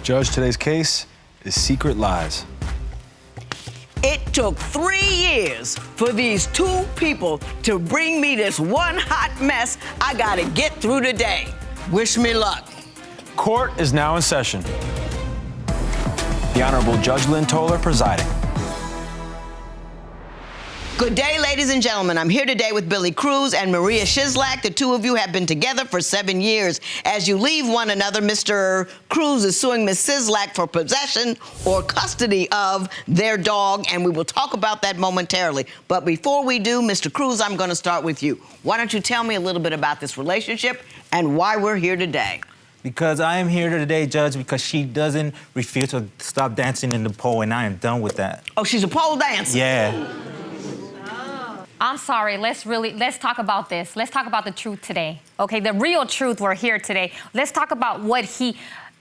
Judge, today's case is Secret Lies. It took 3 years for these two people to bring me this one hot mess I gotta get through today. Wish me luck. Court is now in session. The Honorable Judge Lynn Toller presiding. Good day, ladies and gentlemen. I'm here today with Billy Cruz and Maria Shisslak. The two of you have been together for 7 years. As you leave one another, Mr. Cruz is suing Ms. Shisslak for possession or custody of their dog, and we will talk about that momentarily. But before we do, Mr. Cruz, I'm going to start with you. Why don't you tell me a little bit about this relationship and why we're here today? Because I am here today, Judge, because she doesn't refuse to stop dancing in the pole, and I am done with that. Oh, she's a pole dancer? Yeah. I'm sorry, let's talk about this. Let's talk about the truth today, okay? The real truth, we're here today. Let's talk about what the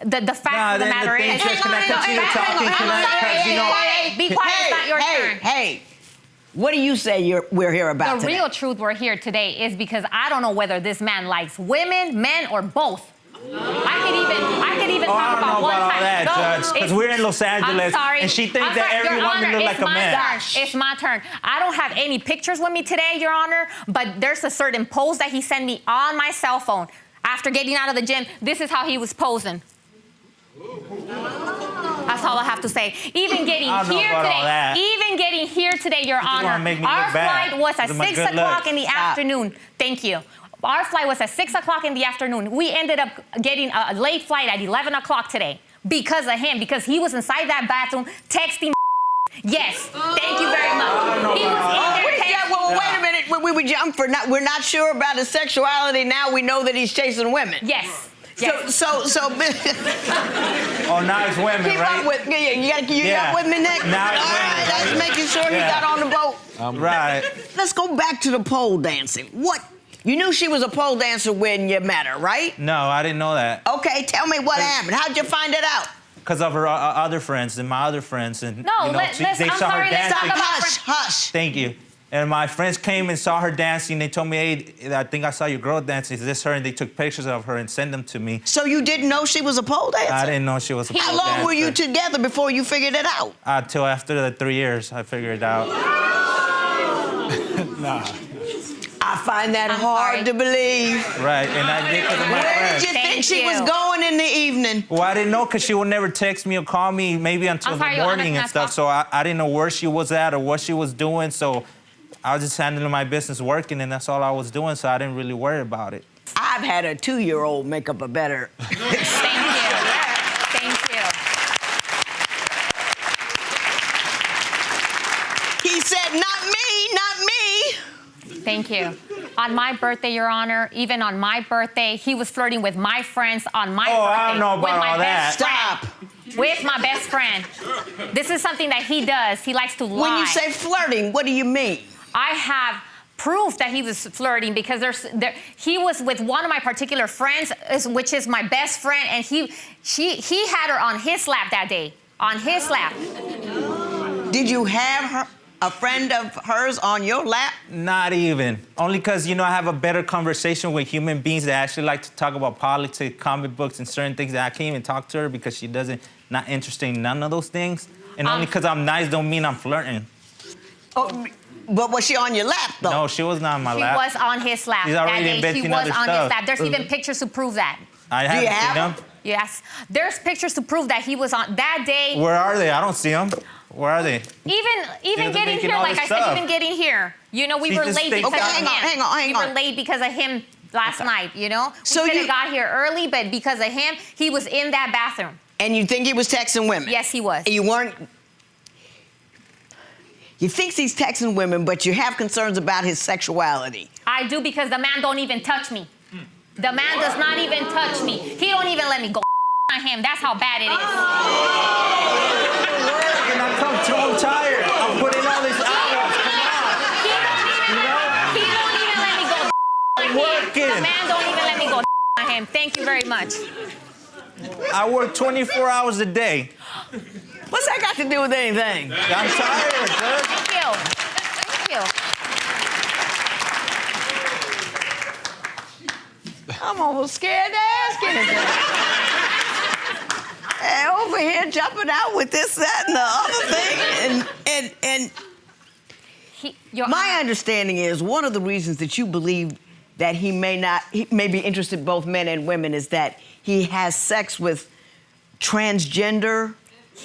fact of the matter is. Can I continue talking? Be quiet, it's not your turn. Hey, what do you say we're here about today? The real truth we're here today is because I don't know whether this man likes women, men, or both. I could even talk about one time. That, Judge, because we're in Los Angeles, I'm sorry. and she thinks that every woman looks like a man. It's my turn. I don't have any pictures with me today, Your Honor, but there's a certain pose that he sent me on my cell phone after getting out of the gym. This is how he was posing. That's all I have to say. Even getting here today, Your Honor, our flight was at 6 o'clock in the afternoon. Thank you. Our flight was at 6 o'clock in the afternoon. We ended up getting a late flight at 11 o'clock today because of him, because he was inside that bathroom texting. Yes, thank you very much. He was in there texting. Well, wait a minute. We jump for not. We're not sure about his sexuality. Now we know that he's chasing women. Yes. So. Oh, now it's women, keep right? up with you got with me, Nick? Now it's all right, that's making sure he got on the boat. Right. Let's go back to the pole dancing. What? You knew she was a pole dancer when you met her, right? No, I didn't know that. Okay, tell me what happened. How'd you find it out? Because of her other friends and my other friends. And, let's they saw her dancing. Hush. Thank you. And my friends came and saw her dancing. They told me, hey, I think I saw your girl dancing. Is this her? And they took pictures of her and sent them to me. So you didn't know she was a pole dancer? I didn't know she was a pole dancer. How long were you together before you figured it out? Until after the 3 years, I figured it out. Nah. I find that hard to believe. Right, and I did because of my friends. Where did you think she was going in the evening? Well, I didn't know because she would never text me or call me maybe until the morning and stuff. So I didn't know where she was at or what she was doing. So I was just handling my business, working, and that's all I was doing. So I didn't really worry about it. I've had a 2-year-old make up a better. Thank you. Thank you. He said, not me. Thank you. On my birthday, Your Honor, even on my birthday, he was flirting with my friends on my birthday. I don't know about with my all that. Stop. With my best friend. This is something that he does. He likes to lie. When you say flirting, what do you mean? I have proof that he was flirting because he was with one of my particular friends, which is my best friend, and he had her on his lap that day. On his lap. Did you have a friend of hers on your lap? Not even. Only because, I have a better conversation with human beings that actually like to talk about politics, comic books, and certain things that I can't even talk to her because she not interested in none of those things. And only because I'm nice don't mean I'm flirting. Oh, but was she on your lap, though? No, she was not on my lap. She was on his lap. She's already inventing other stuff. He was on his lap. There's even pictures to prove that. I haven't seen them. Yes. There's pictures to prove that he was on that day. Where are they? I don't see them. Where are they? Even getting here, like I said, even getting here. We were late because of him. Hang on. We were late because of him last night, So we could have got here early, but because of him, he was in that bathroom. And you think he was texting women? Yes, he was. You weren't... You think he's texting women, but you have concerns about his sexuality. I do because the man don't even touch me. The man does not even touch me. He don't even let me go on him. That's how bad it is. I'm tired. I'm putting all this hours. He don't even let me go on him. The man don't even let me go on him. Thank you very much. I work 24 hours a day. What's that got to do with anything? I'm tired, Judge. Thank you. I'm almost scared to ask anything. here jumping out with this, that, and the other thing. My understanding is one of the reasons that you believe that he may be interested in both men and women is that he has sex with transgender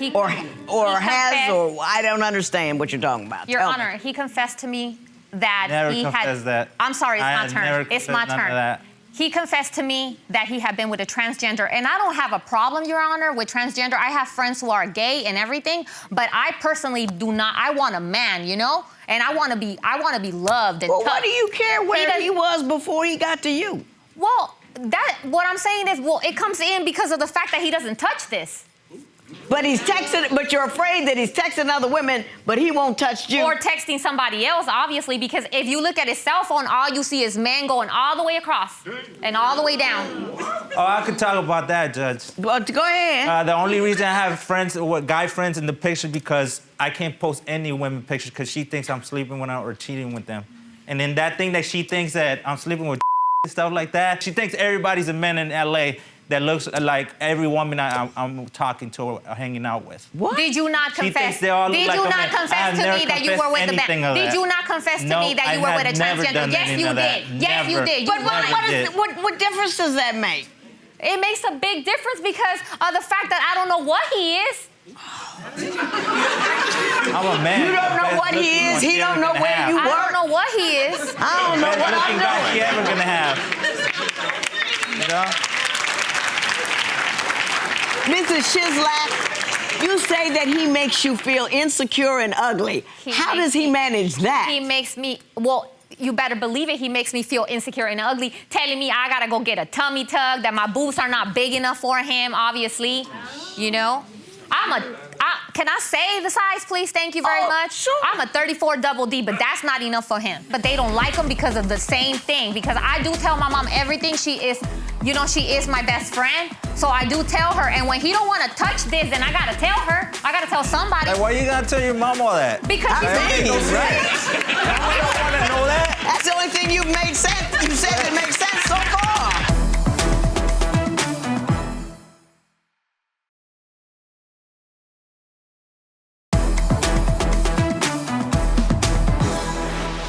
or I don't understand what you're talking about. Your Honor, he confessed to me that he had. That. I'm sorry, it's my turn. It's my turn. He confessed to me that he had been with a transgender, and I don't have a problem, Your Honor, with transgender. I have friends who are gay and everything, but I personally do not. I want a man, you know, and I want to be loved and touched. What do you care where he was before he got to you? Well, what I'm saying is, it comes in because of the fact that he doesn't touch this. But he's texting, but you're afraid that he's texting other women, but he won't touch you. Or texting somebody else, obviously, because if you look at his cell phone, all you see is men going all the way across and all the way down. Oh, I could talk about that, Judge. Well, go ahead. The only reason I have guy friends in the picture because I can't post any women pictures because she thinks I'm sleeping with them or cheating with them. And then that thing that she thinks that I'm sleeping with and stuff like that, she thinks everybody's a man in L.A. that looks like every woman I'm talking to or hanging out with. What? Did you not confess? Did you not confess to me that you were with the man? Did you not confess to me that you were with a transgender? Yes, you did. Yes, you did. But what difference does that make? It makes a big difference because of the fact that I don't know what he is. I'm a man. You don't know what he is. He don't know where you work. I don't know what he is. I don't know what I know. Guy she ever gonna have. You know? Mrs. Shisslak, you say that he makes you feel insecure and ugly. How does he manage that? He makes me, well, you better believe it, he makes me feel insecure and ugly, telling me I gotta go get a tummy tuck, that my boobs are not big enough for him, obviously, you know? Can I say the size, please? Thank you very much. Sure. I'm a 34 double D, but that's not enough for him. But they don't like him because of the same thing. Because I do tell my mom everything. She is my best friend. So I do tell her. And when he don't want to touch this, then I gotta tell her. I gotta tell somebody. Like, why you gotta tell your mom all that? Because right? I don't want to know that. That's the only thing you've made sense. You said it makes sense so far.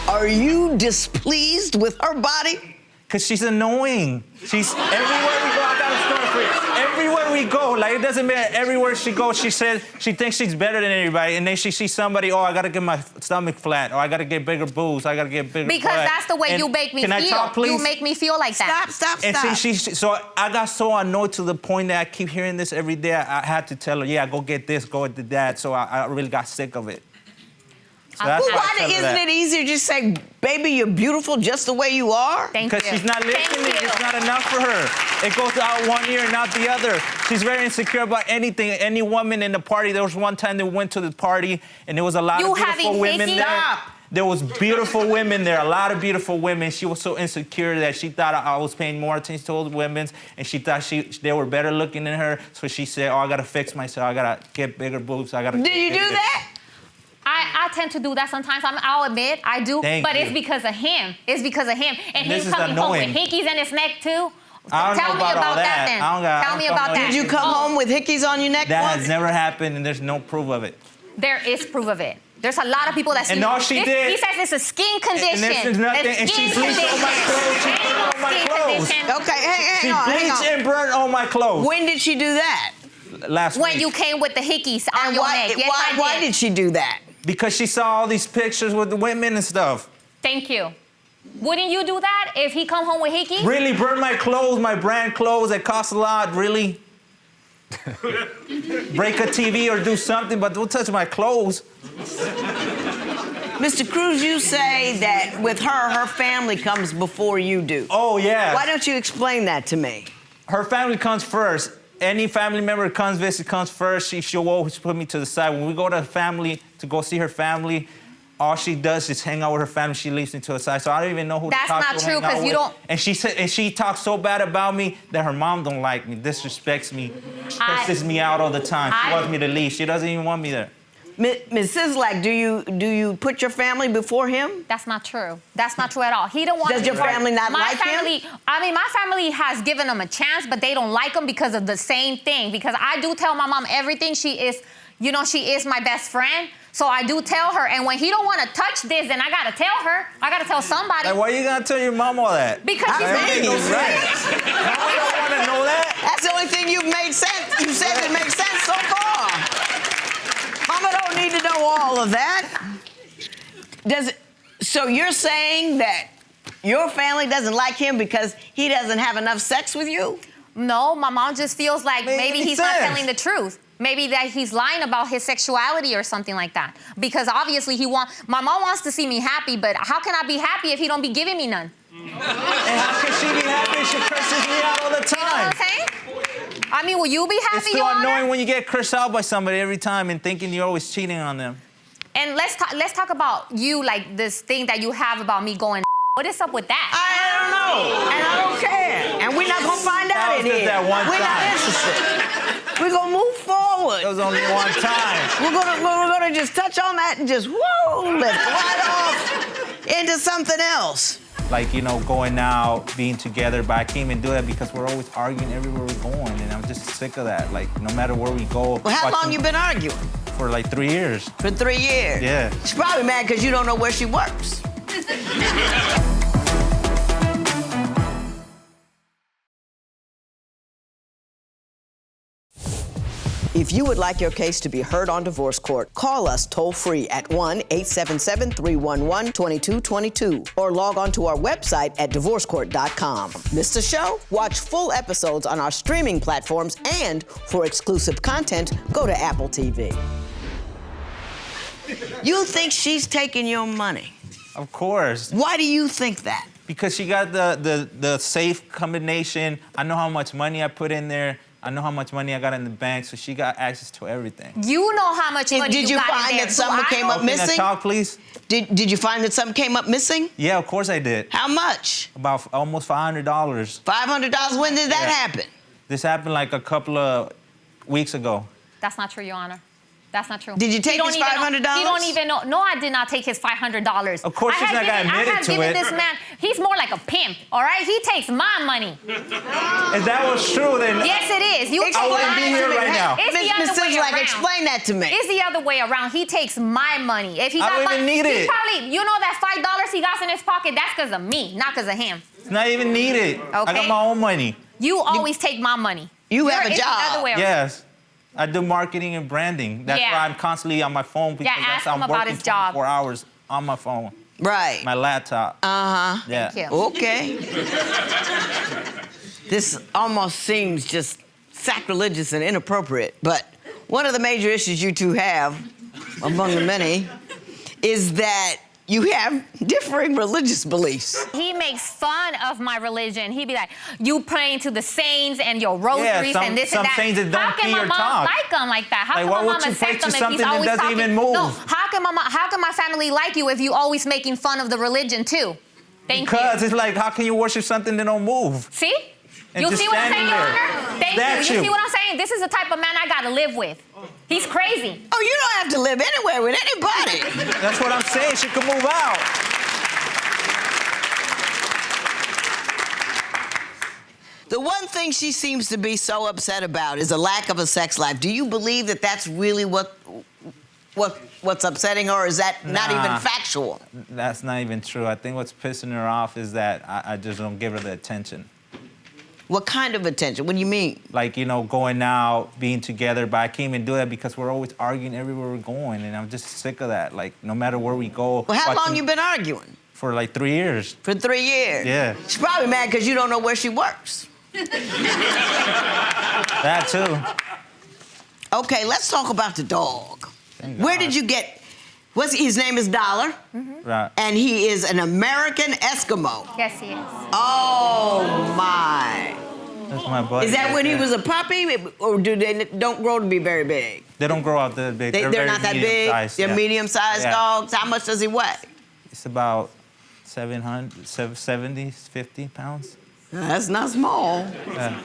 Are you displeased with her body? Because she's annoying. She's everywhere we go. I got a story for you. Everywhere we go, like it doesn't matter. Everywhere she goes, she says she thinks she's better than everybody, and then she sees somebody. Oh, I gotta get my stomach flat, or I gotta get bigger boobs. I gotta get bigger. Because butt. that's the way you make me feel. Can I talk, please? You make me feel like that. Stop. And so I got so annoyed to the point that I keep hearing this every day. I had to tell her, yeah, go get this, go get that. So I really got sick of it. So why isn't it easier to just say, baby, you're beautiful just the way you are? Thank you. Because she's not listening. It's not enough for her. It goes out one ear and out the other. She's very insecure about anything. Any woman in the party. There was one time they went to the party and there was a lot of beautiful women there. Stop. There was beautiful women there, a lot of beautiful women. She was so insecure that she thought I was paying more attention to those women, and she thought they were better looking than her. So she said, oh, I gotta fix myself. I gotta get bigger boobs. I gotta. Do you do that? I tend to do that sometimes. I'll admit I do, Thank you. It's because of him. It's because of him. And This he's is coming home with annoying. hickeys in his neck too. I don't Tell know me about all about that. then. Tell me about that. Did you come home with hickeys on your neck That once? has never happened, and there's no proof of it. There is proof of it. There's a lot of people that see. And all she did. He says it's a skin condition. And there's nothing. And she bleached all my clothes. She burned all my clothes. Okay, hang She on. bleached and burned all my clothes. When did she do that? Last When week. you came with the hickeys on your neck. Yes, I did. Why did she do that? Because she saw all these pictures with the women and stuff. Thank you. Wouldn't you do that if he come home with hickeys? Really burn my clothes, my brand clothes that cost a lot, really? Break a TV or do something, but don't touch my clothes. Mr. Cruz, you say that with her family comes before you do. Oh, yeah. Why don't you explain that to me? Her family comes first. Any family member comes visit comes first. She'll always put me to the side. When we go to to go see her family, all she does is hang out with her family. She leaves me to the side. So I don't even know who to talk to. That's not true because you don't. And she talks so bad about me that her mom don't like me, disrespects me, curses me out all the time. She wants me to leave. She doesn't even want me there. Ms. Shisslak, do you put your family before him? That's not true. That's not true at all. He don't want. Does your family not like him? I mean, my family has given him a chance, but they don't like him because of the same thing. Because I do tell my mom everything. She is my best friend. So I do tell her, and when he don't want to touch this, then I gotta tell her. I gotta tell somebody. Like, why are you gonna tell your mom all that? Because she's no sense. Mama don't want to know that. That's the only thing you've made sense. You said that makes sense so far. Mama don't need to know all of that. So you're saying that your family doesn't like him because he doesn't have enough sex with you? No, my mom just feels like maybe he's not telling the truth. Maybe that he's lying about his sexuality or something like that. Because obviously my mom wants to see me happy, but how can I be happy if he don't be giving me none? And how can she be happy if she curses me out all the time? You know what I'm saying? I mean, will you be happy, It's so annoying when you get cursed out by somebody every time and thinking you're always cheating on them. And let's talk about you, like this thing that you have about me going. What is up with that? I don't know, and I don't care. And we're not gonna find out in here. We're not interested. We're gonna move forward. It was only one time. We're gonna just touch on that and just lift right off into something else. Like, going out, being together, but I can't even do that because we're always arguing everywhere we're going, and I'm just sick of that. Like, no matter where we go. Well, how long you been arguing? For like 3 years. For 3 years? Yeah. She's probably mad because you don't know where she works. If you would like your case to be heard on divorce court, call us toll-free at 1-877-311-2222 or log on to our website at divorcecourt.com. Miss the show? Watch full episodes on our streaming platforms, and for exclusive content, go to Apple TV. You think she's taking your money? Of course. Why do you think that? Because she got the safe combination. I know how much money I put in there. I know how much money I got in the bank, so she got access to everything. You know how much money Did you got find in there. that something came up missing? Can I talk, please? Did you find that something came up missing? Yeah, of course I did. How much? About almost $500. $500? When did that happen? This happened like a couple of weeks ago. That's not true, Your Honor. That's not true. Did you take his $500? You don't even know. No, I did not take his $500. Of course she's not gonna admit it to it. I have given this man, he's more like a pimp, all right? He takes my money. If that was true, then yes, it is. I wouldn't be here right now. It's the other way around. Explain that to me. It's the other way around. He takes my money. If he got I don't money, even need it. Probably, you know that $5 he got in his pocket, that's because of me, not because of him. It's not even needed. Okay. I got my own money. You always take my money. You have a It's job. the other way around. Yes. I do marketing and branding. That's why I'm constantly on my phone because ask him I'm about working his job. 24 hours on my phone. Right. My laptop. Uh-huh. Yeah. Thank you. Okay. This almost seems just sacrilegious and inappropriate, but one of the major issues you two have, among the many, is that you have differing religious beliefs. He makes fun of my religion. He'd be like, you praying to the saints and your rosaries and this and that. Some saints that don't pee or talk. How can my mom like him like that? How Like, can why my would mom you accept pray to him if something he's that always doesn't talking? even move? No, how can my family like you if you always making fun of the religion too? Thank you. Because it's like, how can you worship something that don't move? See? And You just see what I'm saying, standing Your there. Honor? Thank That's you. You you. see what I'm saying? This is the type of man I gotta live with. He's crazy. Oh, you don't have to live anywhere with anybody. That's what I'm saying. She could move out. The one thing she seems to be so upset about is a lack of a sex life. Do you believe that that's really what's upsetting her, or is that not even factual? That's not even true. I think what's pissing her off is that I just don't give her the attention. What kind of attention? What do you mean? Like, going out, being together, but I can't even do that because we're always arguing everywhere we're going, and I'm just sick of that. Like, no matter where we go. Well, how long you been arguing? For like 3 years. For 3 years? Yeah. She's probably mad because you don't know where she works. That too. Okay, let's talk about the dog. Thank Where God. did you get... His name is Dollar, Right. and he is an American Eskimo. Yes, he is. Oh, my. That's my buddy. Is that right when he there. was a puppy, or do they don't grow to be very big? They don't grow out that big. They're very not that big? medium-sized, They're yeah. medium-sized Yeah. dogs? How much does he weigh? It's about 70, 50 pounds. That's not small. Yeah.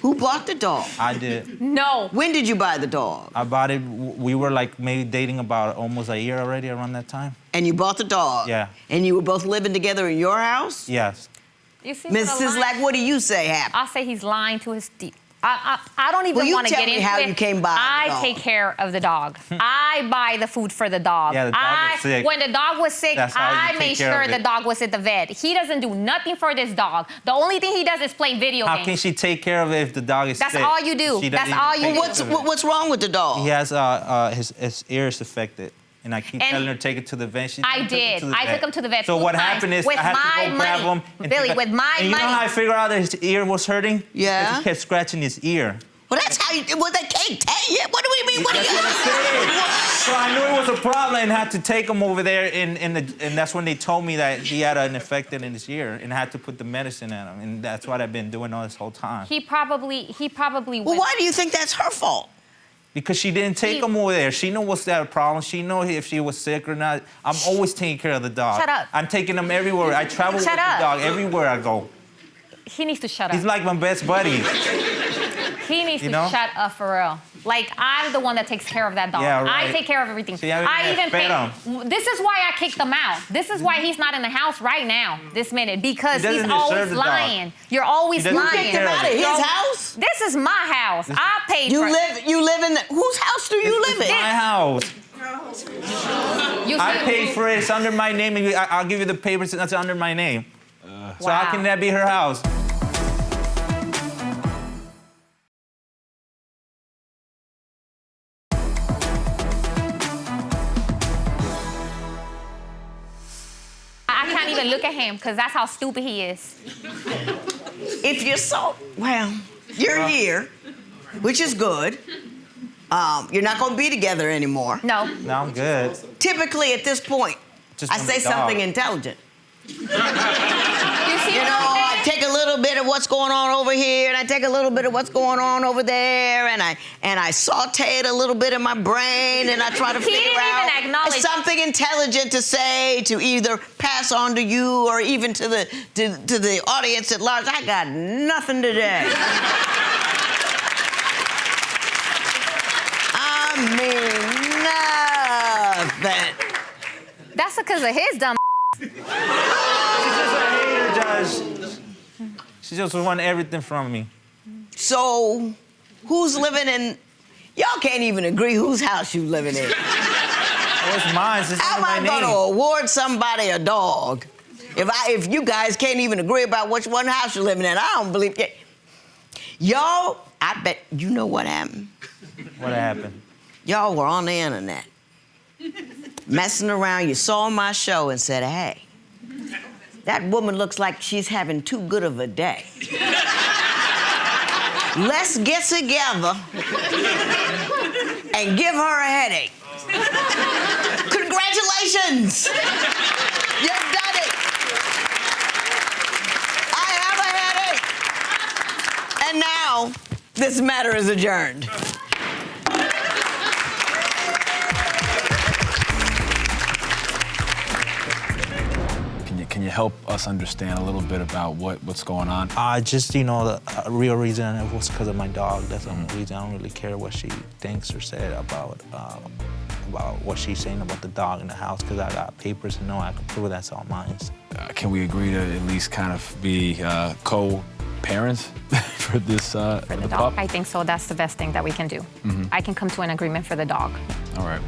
Who bought the dog? I did. No. When did you buy the dog? I bought it, we were like maybe dating about almost a year already around that time. And you bought the dog? Yeah. And you were both living together in your house? Yes. You see Ms. what a lie- Shisslak, what do you say happened? I'll say he's lying to his I don't even Well, you want to tell get me into how it. you came by the I dog. take care of the dog. I buy the food for the dog. Yeah, the dog was sick. When the dog was sick, That's how you I take made care sure of the it. dog was at the vet. He doesn't do nothing for this dog. The only thing he does is play video How games. can she take care of it if the dog is That's sick? all you do. She That's doesn't all even you take do. care of it. What's wrong with the dog? He has his ears affected. And I keep And telling her to take it to the vet. She I never took it did. to the I vet. took him to the vet So 2 what times happened is with I had my to go grab money. him. And Billy, take with my and you money. know how I figured out that his ear was hurting? Yeah. Because he kept scratching his ear. Well, that's how you, well, they can't tell you. What do we mean? What do That's you what I'm saying. So I knew it was a problem and had to take him over there. And that's when they told me that he had an infected in his ear and I had to put the medicine in him. And that's what I've been doing all this whole time. He probably Well, went. why do you think that's her fault? Because she didn't take him over there. She knew what's that problem. She knew if she was sick or not. I'm always taking care of the dog. Shut up. I'm taking him everywhere. I travel with Shut the up. dog everywhere I go. He needs to shut He's up. like my best buddy. He needs You to know? shut up for real. Like, I'm the one that takes care of that dog. Yeah, right. I take care of everything. See, I even fed pay. This is why I kicked him out. This is why he's not in the house right now, this minute, because He he's doesn't always deserve the dog. lying. You're always He doesn't lying. take care of Out of his You're- house? This is my house. I paid You for it. live in the, whose house do you live in? My house. You I see- paid for it. It's under my name. And I'll give you the papers. That's under my name. So how Wow. can that be her house? I can't even look at him because that's how stupid he is. If you're so, well, you're here, which is good. You're not going to be together anymore. No. No, I'm good. Typically, at this point, Just I want say the dog. something intelligent. You see You what know, I'm I saying? take a little bit of what's going on over here, and I take a little bit of what's going on over there, and I saute it a little bit in my brain, and I try to He figure didn't out even acknowledge- something intelligent to say, to either pass on to you or even to the audience at large. I got nothing today. I mean, nothing. That's because of his dumb. She's just a hater, Josh. She just want everything from me. So, who's living in? Y'all can't even agree whose house you living in. Oh, it's mine. It's How am under I my going to name. award somebody a dog if you guys can't even agree about which one house you're living in? I don't believe it. Y'all, I bet you know what happened. What happened? Y'all were on the internet, messing around. You saw my show and said, "Hey, that woman looks like she's having too good of a day. Let's get together and give her a headache." Congratulations! You've done it! I have a headache! And now, this matter is adjourned. Can you help us understand a little bit about what's going on? Just, you know, the real reason it was because of my dog. That's the only reason. I don't really care what she thinks or said about what she's saying about the dog in the house, because I got papers and know I can prove that's all mine. Can we agree to at least kind of be co-parents for this For the pup? dog. I think so. That's the best thing that we can do. I can come to an agreement for the dog. All right.